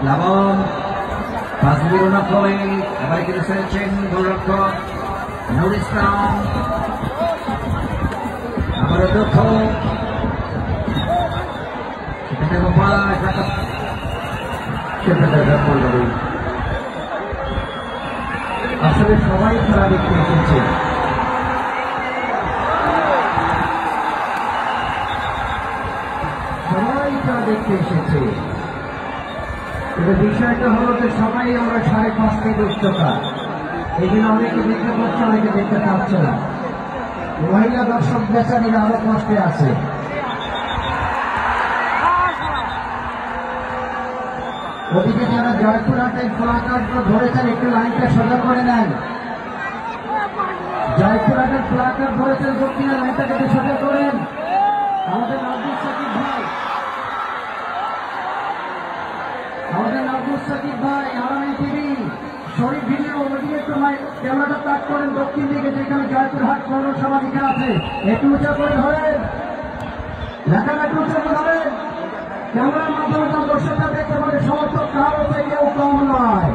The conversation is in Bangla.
লাবণ তাজবির নকল এবার কিন্তু খেলছেন গোলরক্ষক নুর ইসলাম আবারও দক্ষ আসলে সবাই খেলা দেখতে এসেছে সবাই খেলা দেখতে এসেছে বিষয়টা হলো যে সবাই আমরা 5.5 থেকে উচ্চতা এই জন্য অনেকে দেখতে পাচ্ছে অনেকে দেখতে পাচ্ছে না মহিলা দর্শক বেচারীরা আরো কষ্টে আছে ওদিকে যারা জয়পুরহাটের প্লাকার্ডগুলো ধরেছেন একটু লাইনটা সোজা করে নেন জয়পুরহাটের প্লাকার্ড ধরেছেন দক্ষিণে লাইনটাকে সোজা করেন আমাদের আব্দুল সাকিব ভাই আরামী টিভি শরীফ ভিডিও ওদিকে একটু ক্যামেরাটা তাক করেন দক্ষিণ দিকে যেখানে জয়পুরহাট পৌরসভা লেখা আছে একটু উঁচা করে ধরেন লেখাটা একটু উঁচা করে ধরেন ক্যামেরার মাধ্যমে তার দর্শকরা দেখতে পারে সমর্থক কারো থেকেও কম নয়